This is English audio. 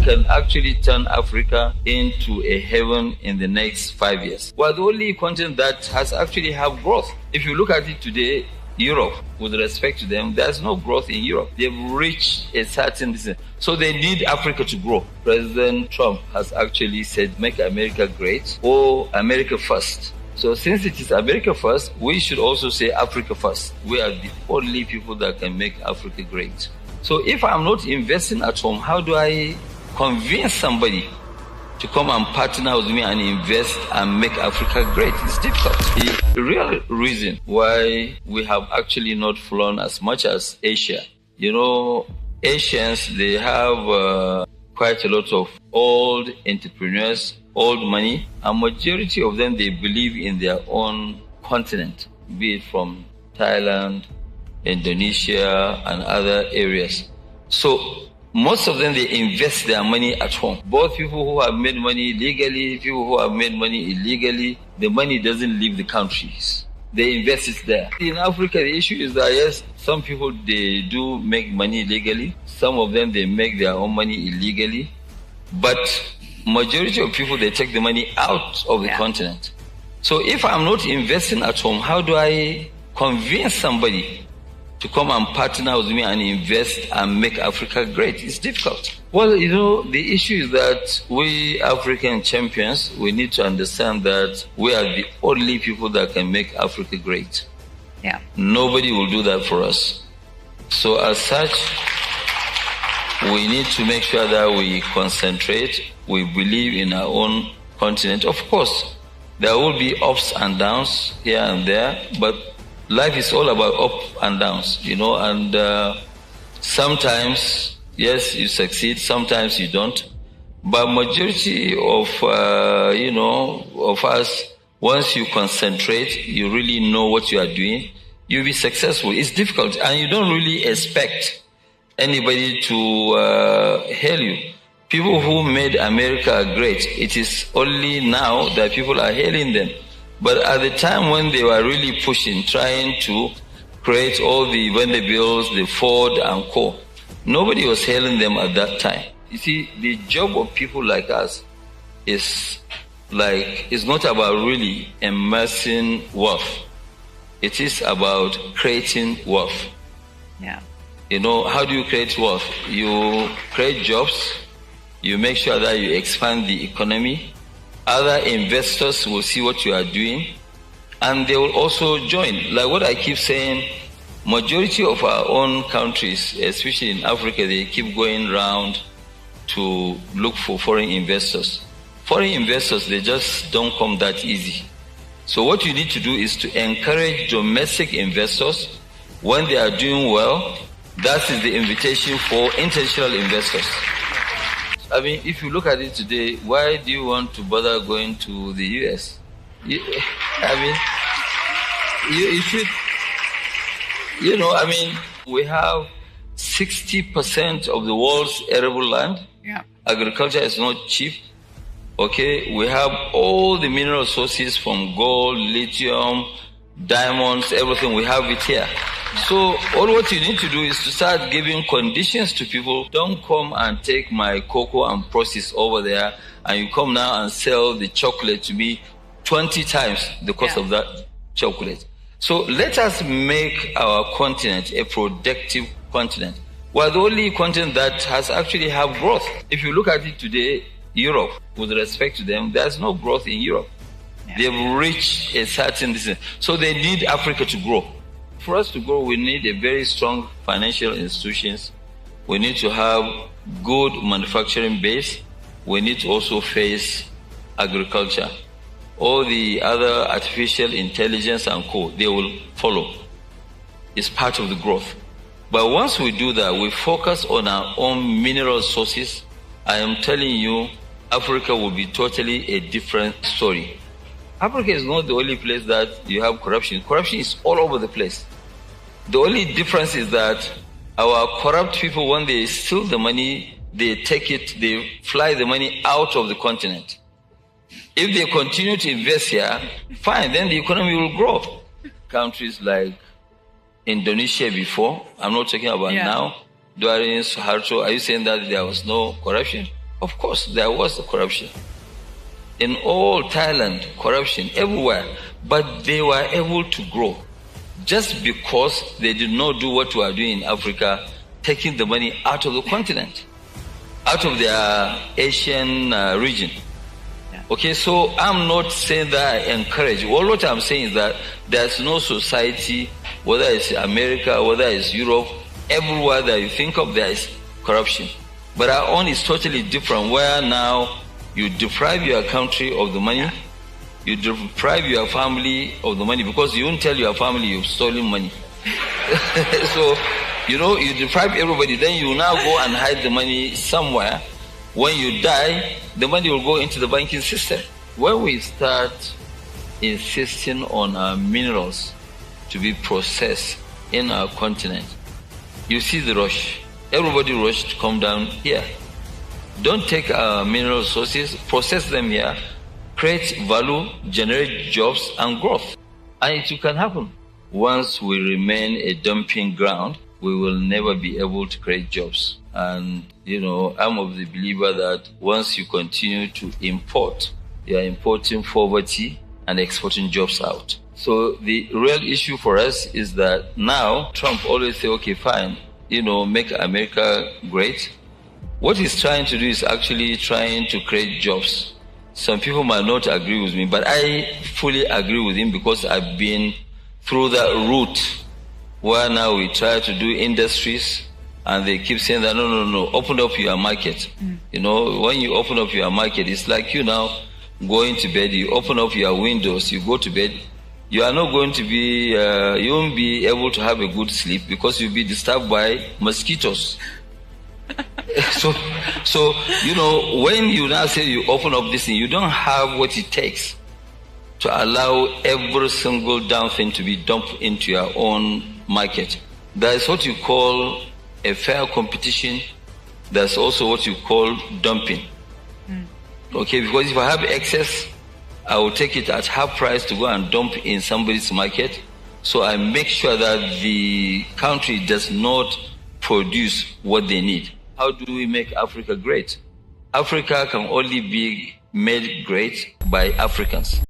can actually turn Africa into a heaven in the next 5 years. We're the only continent that has actually have growth. If you look at it today, Europe, with respect to them, there's no growth in Europe. They've reached a certain distance. So they need Africa to grow. President Trump has actually said, make America great or America first. So since it is America first, we should also say Africa first. We are the only people that can make Africa great. So if I'm not investing at home, how do I convince somebody to come and partner with me and invest and make Africa great? It's difficult. The real reason why we have actually not flown as much as Asia, Asians, they have quite a lot of old entrepreneurs, old money, and majority of them, they believe in their own continent, be it from Thailand, Indonesia, and other areas. So most of them, they invest their money at home. Both people who have made money legally, people who have made money illegally, the money doesn't leave the countries. They invest it there. In Africa, the issue is that, yes, some people, they do make money legally. Some of them, they make their own money illegally. But majority of people, they take the money out of the continent. So if I'm not investing at home, how do I convince somebody to come and partner with me and invest and make Africa great? It's difficult. Well, the issue is that we African champions, we need to understand that we are the only people that can make Africa great. Yeah. Nobody will do that for us. So as such, we need to make sure that we concentrate, we believe in our own continent. Of course, there will be ups and downs here and there, but life is all about up and downs, and sometimes, yes, you succeed, sometimes you don't. But majority of, of us, once you concentrate, you really know what you are doing, you'll be successful. It's difficult, and you don't really expect anybody to hail you. People who made America great, it is only now that people are hailing them. But at the time when they were really pushing, trying to create all the Vanderbilts, the Ford and Co., nobody was hailing them at that time. You see, the job of people like us is not about really amassing wealth. It is about creating wealth. Yeah. How do you create wealth? You create jobs, you make sure that you expand the economy. Other investors will see what you are doing, and they will also join. Like what I keep saying, majority of our own countries, especially in Africa, they keep going around to look for foreign investors. Foreign investors, they just don't come that easy. So what you need to do is to encourage domestic investors. When they are doing well, that is the invitation for international investors. I mean, if you look at it today, why do you want to bother going to the US? You should, we have 60% of the world's arable land. Yeah. Agriculture is not cheap. Okay, we have all the mineral sources from gold, lithium, diamonds, everything. We have it here. So all what you need to do is to start giving conditions to people. Don't come and take my cocoa and process over there, and you come now and sell the chocolate to me 20 times the cost of that chocolate. So let us make our continent a productive continent. We're the only continent that has actually have growth. If you look at it today, Europe, with respect to them, there's no growth in Europe. Yeah. They've reached a certain distance. So they need Africa to grow. For us to grow, we need a very strong financial institutions. We need to have good manufacturing base. We need to also face agriculture. All the other artificial intelligence and co, they will follow. It's part of the growth. But once we do that, we focus on our own mineral sources. I am telling you, Africa will be totally a different story. Africa is not the only place that you have corruption. Corruption is all over the place. The only difference is that our corrupt people, when they steal the money, they take it, they fly the money out of the continent. If they continue to invest here, fine, then the economy will grow. Countries like Indonesia before, I'm not talking about now, during Suharto, are you saying that there was no corruption? Of course, there was corruption. In all Thailand, corruption everywhere. But they were able to grow just because they did not do what we are doing in Africa, taking the money out of the continent, out of their Asian region. Okay, so I'm not saying that I encourage. Well, what I'm saying is that there's no society, whether it's America, whether it's Europe, everywhere that you think of, there is corruption. But our own is totally different, where now you deprive your country of the money, you deprive your family of the money, because you won't tell your family you've stolen money. So, you know, you deprive everybody, then you now go and hide the money somewhere. When you die, the money will go into the banking system. When we start insisting on our minerals to be processed in our continent, you see the rush. Everybody rushed to come down here. Don't take our mineral resources, process them here, create value, generate jobs and growth. And it can happen. Once we remain a dumping ground, we will never be able to create jobs. And, you know, I'm of the believer that once you continue to import, you are importing poverty and exporting jobs out. So the real issue for us is that now Trump always say, okay, fine, you know, make America great. What he's trying to do is actually trying to create jobs. Some people might not agree with me, but I fully agree with him because I've been through that route where now we try to do industries and they keep saying that, no, open up your market. You know, when you open up your market, it's like you now going to bed, you open up your windows, you go to bed, you are not going to be, you won't be able to have a good sleep because you'll be disturbed by mosquitoes. So, you know, when you now say you open up this thing, you don't have what it takes to allow every single damn thing to be dumped into your own market. That is what you call a fair competition. That's also what you call dumping. Okay, because if I have excess, I will take it at half price to go and dump in somebody's market. So I make sure that the country does not produce what they need. How do we make Africa great? Africa can only be made great by Africans.